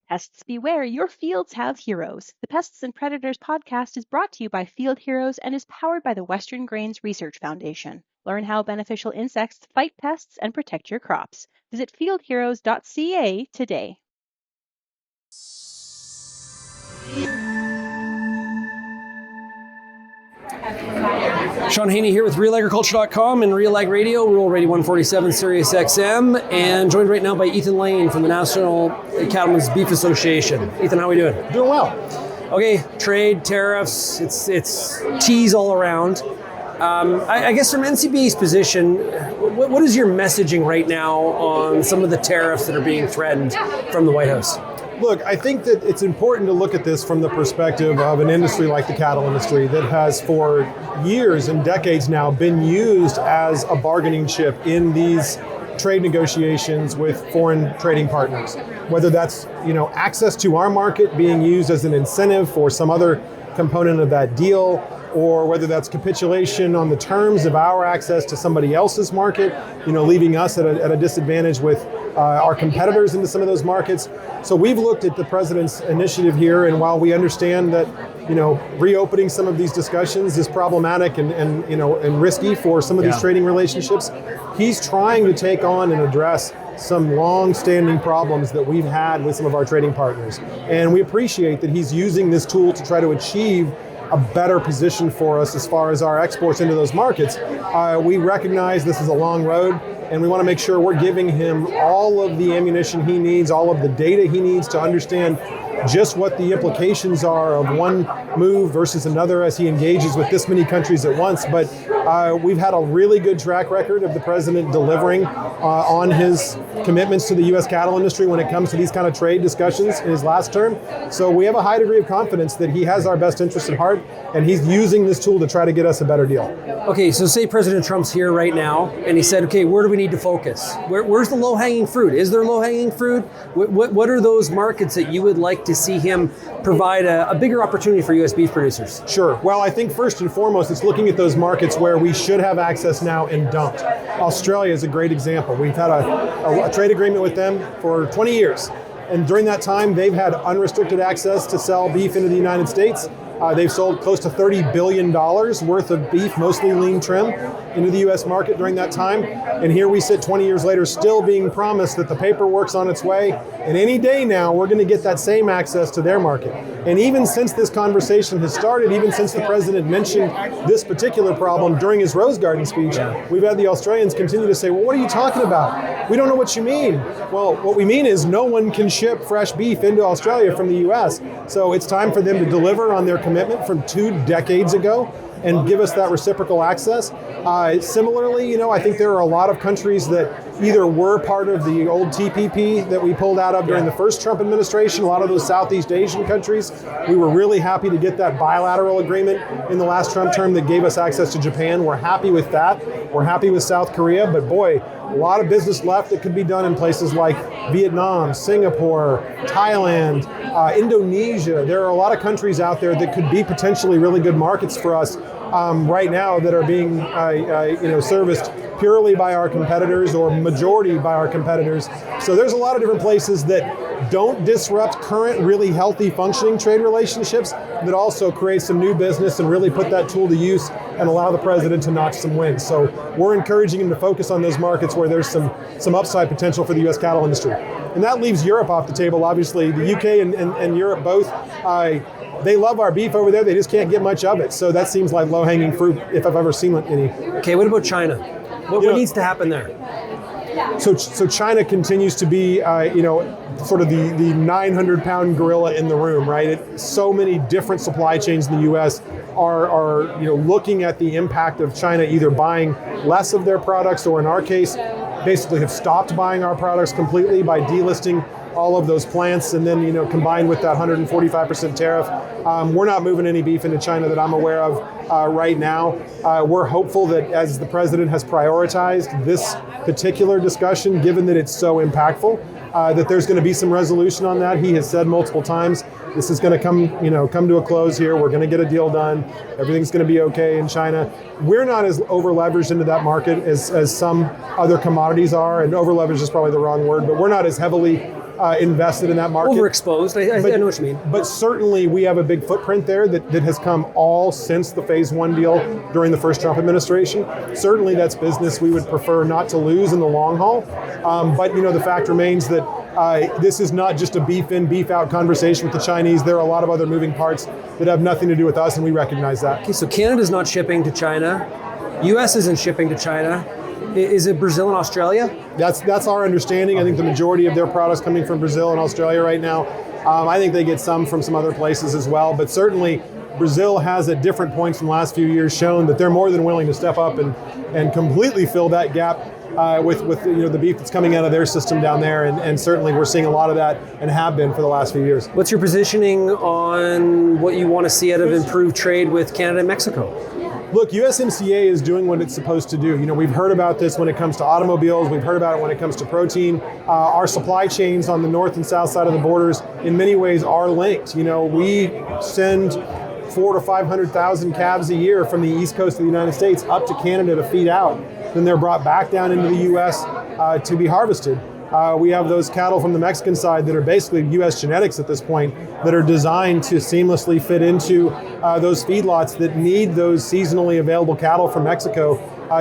Pests beware, your fields have heroes. The Pests and Predators podcast is brought to you by Field Heroes and is powered by the Western Grains Research Foundation. Learn how beneficial insects fight pests and protect your crops. Visit fieldheroes.ca today. Shaun Haney here with RealAgriculture.com and Real Ag Radio, Rural Radio 147 Sirius XM, and joined right now by Ethan Lane from the National Cattlemen's Beef Association. Ethan, how are we doing? Doing well. Okay, trade, tariffs, it's tease all around. I guess from NCBA's position, what is your messaging right now on some of the tariffs that are being threatened from the White House? Look, I think that it's important to look at this from the perspective of an industry like the cattle industry that has for years and decades now been used as a bargaining chip in these trade negotiations with foreign trading partners. Whether that's, access to our market being used as an incentive for some other component of that deal, or whether that's capitulation on the terms of our access to somebody else's market, leaving us at a disadvantage with our competitors into some of those markets. So we've looked at the president's initiative here, and while we understand that, reopening some of these discussions is problematic and risky for some of these trading relationships, he's trying to take on and address some long-standing problems that we've had with some of our trading partners. And we appreciate that he's using this tool to try to achieve a better position for us as far as our exports into those markets. We recognize this is a long road, and we want to make sure we're giving him all of the ammunition he needs, all of the data he needs to understand just what the implications are of one move versus another as he engages with this many countries at once. But we've had a really good track record of the president delivering on his commitments to the U.S. cattle industry when it comes to these kind of trade discussions in his last term. So we have a high degree of confidence that he has our best interest at heart, and he's using this tool to try to get us a better deal. Okay, so say President Trump's here right now, and he said, okay, where do we need to focus? Where's the low-hanging fruit? Is there low-hanging fruit? What are those markets that you would like to see him provide a bigger opportunity for U.S. beef producers? Sure. Well, I think first and foremost, it's looking at those markets where we should have access now and don't. Australia is a great example. We've had a trade agreement with them for 20 years. And during that time, they've had unrestricted access to sell beef into the United States. They've sold close to $30 billion worth of beef, mostly lean trim, into the U.S. market during that time. And here we sit 20 years later still being promised that the paperwork's on its way. And any day now, we're going to get that same access to their market. And even since this conversation has started, even since the president mentioned this particular problem during his Rose Garden speech, we've had the Australians continue to say, well, what are you talking about? We don't know what you mean. Well, what we mean is no one can ship fresh beef into Australia from the U.S. So it's time for them to deliver on their commitment from 2 decades ago and give us that reciprocal access. Similarly, I think there are a lot of countries that either were part of the old TPP that we pulled out of during the first Trump administration, a lot of those Southeast Asian countries. We were really happy to get that bilateral agreement in the last Trump term that gave us access to Japan. We're happy with that. We're happy with South Korea, but boy, a lot of business left that could be done in places like Vietnam, Singapore, Thailand, Indonesia. There are a lot of countries out there that could be potentially really good markets for us right now that are being serviced purely by our competitors or majority by our competitors. So there's a lot of different places that don't disrupt current really healthy functioning trade relationships that also create some new business and really put that tool to use and allow the president to notch some wins. So we're encouraging him to focus on those markets where there's some upside potential for the U.S. cattle industry. And that leaves Europe off the table. Obviously, the UK and Europe both, they love our beef over there. They just can't get much of it. So that seems like low-hanging fruit if I've ever seen any. Okay, what about China? What needs to happen there? So China continues to be, sort of the 900-pound gorilla in the room, right? So many different supply chains in the U.S. are looking at the impact of China either buying less of their products or in our case, basically have stopped buying our products completely by delisting all of those plants, and then combined with that 145% tariff, we're not moving any beef into China that I'm aware of right now. We're hopeful that as the president has prioritized this particular discussion, given that it's so impactful, that there's going to be some resolution on that. He has said multiple times, this is going to come to a close here. We're going to get a deal done. Everything's going to be okay in China. We're not as over-leveraged into that market as some other commodities are, and over-leveraged is probably the wrong word, but we're not as heavily invested in that market. Overexposed, I know what you mean. But certainly we have a big footprint there that has come all since the phase one deal during the first Trump administration. Certainly that's business we would prefer not to lose in the long haul. But the fact remains that this is not just a beef in, beef out conversation with the Chinese. There are a lot of other moving parts that have nothing to do with us, and we recognize that. Okay, so Canada's not shipping to China. U.S. isn't shipping to China. Is it Brazil and Australia? That's our understanding. I think the majority of their products coming from Brazil and Australia right now. I think they get some from some other places as well, but certainly Brazil has at different points in the last few years shown that they're more than willing to step up and completely fill that gap with the beef that's coming out of their system down there, and certainly we're seeing a lot of that and have been for the last few years. What's your positioning on what you want to see out of improved trade with Canada and Mexico? Look, USMCA is doing what it's supposed to do. We've heard about this when it comes to automobiles. We've heard about it when it comes to protein. Our supply chains on the north and south side of the borders in many ways are linked. We send 400,000 to 500,000 calves a year from the east coast of the United States up to Canada to feed out. Then they're brought back down into the U.S. To be harvested. We have those cattle from the Mexican side that are basically U.S. genetics at this point that are designed to seamlessly fit into those feedlots that need those seasonally available cattle from Mexico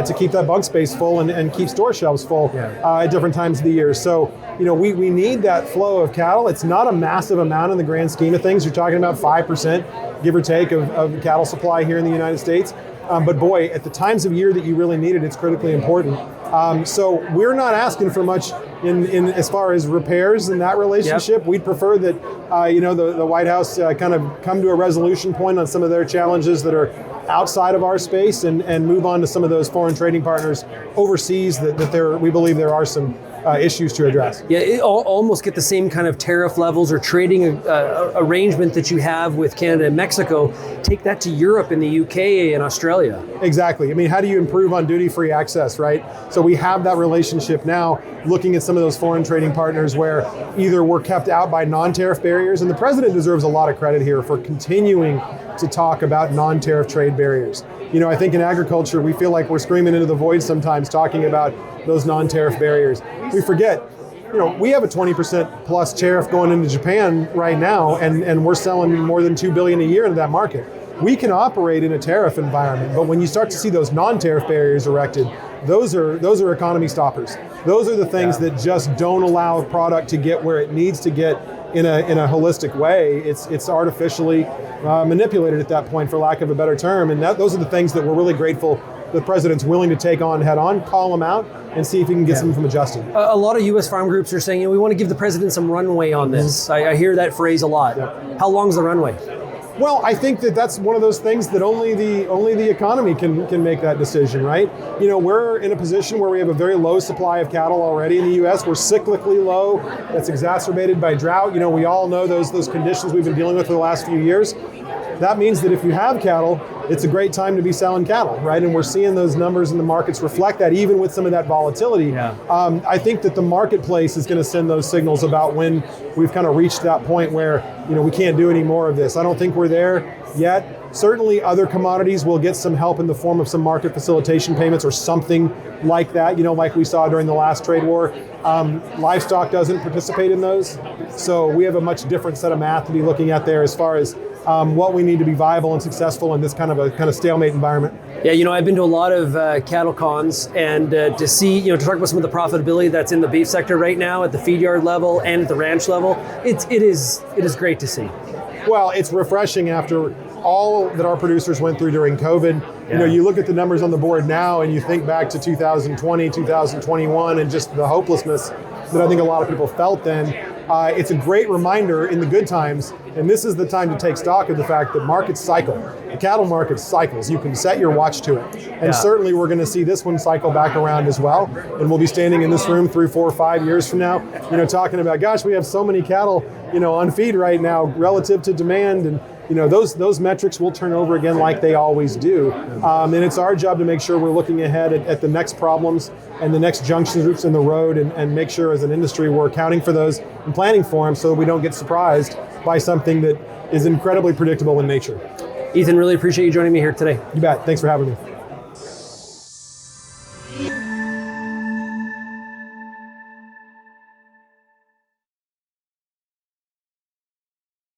to keep that bunk space full and keep store shelves full at different times of the year. So, we need that flow of cattle. It's not a massive amount in the grand scheme of things. You're talking about 5%, give or take, of cattle supply here in the United States. But boy, at the times of year that you really need it, it's critically important. So we're not asking for much in as far as repairs in that relationship. Yep. We'd prefer that the White House kind of come to a resolution point on some of their challenges that are outside of our space and move on to some of those foreign trading partners overseas that we believe there are some issues to address. Yeah, it almost get the same kind of tariff levels or trading arrangement that you have with Canada and Mexico. Take that to Europe and the UK and Australia. Exactly. I mean, how do you improve on duty-free access, right? So we have that relationship now, looking at some of those foreign trading partners where either we're kept out by non-tariff barriers, and the president deserves a lot of credit here for continuing to talk about non-tariff trade barriers. I think in agriculture, we feel like we're screaming into the void sometimes talking about those non-tariff barriers. We forget, we have a 20% plus tariff going into Japan right now, and we're selling more than $2 billion a year into that market. We can operate in a tariff environment, but when you start to see those non-tariff barriers erected, those are economy stoppers. Those are the things that just don't allow a product to get where it needs to get in a holistic way. It's artificially manipulated at that point, for lack of a better term, and those are the things that we're really grateful the president's willing to take on head on, call them out, and see if he can get some from adjusting. A lot of U.S. farm groups are saying, we want to give the president some runway on this. Mm-hmm. I hear that phrase a lot. Yeah. How long's the runway? Well, I think that's one of those things that only the economy can make that decision, right? We're in a position where we have a very low supply of cattle already in the U.S. We're cyclically low. That's exacerbated by drought. We all know those conditions we've been dealing with for the last few years. That means that if you have cattle, it's a great time to be selling cattle, right? And we're seeing those numbers in the markets reflect that, even with some of that volatility. Yeah. I think that the marketplace is going to send those signals about when we've kind of reached that point where, we can't do any more of this. I don't think we're there yet. Certainly other commodities will get some help in the form of some market facilitation payments or something like that, like we saw during the last trade war. Livestock doesn't participate in those. So we have a much different set of math to be looking at there as far as what we need to be viable and successful in this kind of stalemate environment. Yeah, I've been to a lot of cattle cons, and to see, to talk about some of the profitability that's in the beef sector right now at the feed yard level and at the ranch level, it is great to see. Well, it's refreshing after all that our producers went through during COVID. Yeah. You look at the numbers on the board now and you think back to 2020, 2021, and just the hopelessness that I think a lot of people felt then. It's a great reminder in the good times, and this is the time to take stock of the fact that markets cycle. The cattle market cycles. You can set your watch to it. And certainly we're going to see this one cycle back around as well. And we'll be standing in this room 3, 4, 5 years from now, talking about, gosh, we have so many cattle, on feed right now relative to demand, and those metrics will turn over again like they always do. And it's our job to make sure we're looking ahead at the next problems and the next junctions in the road, and make sure as an industry we're accounting for those and planning for them so that we don't get surprised by something that is incredibly predictable in nature. Ethan, really appreciate you joining me here today. You bet. Thanks for having me.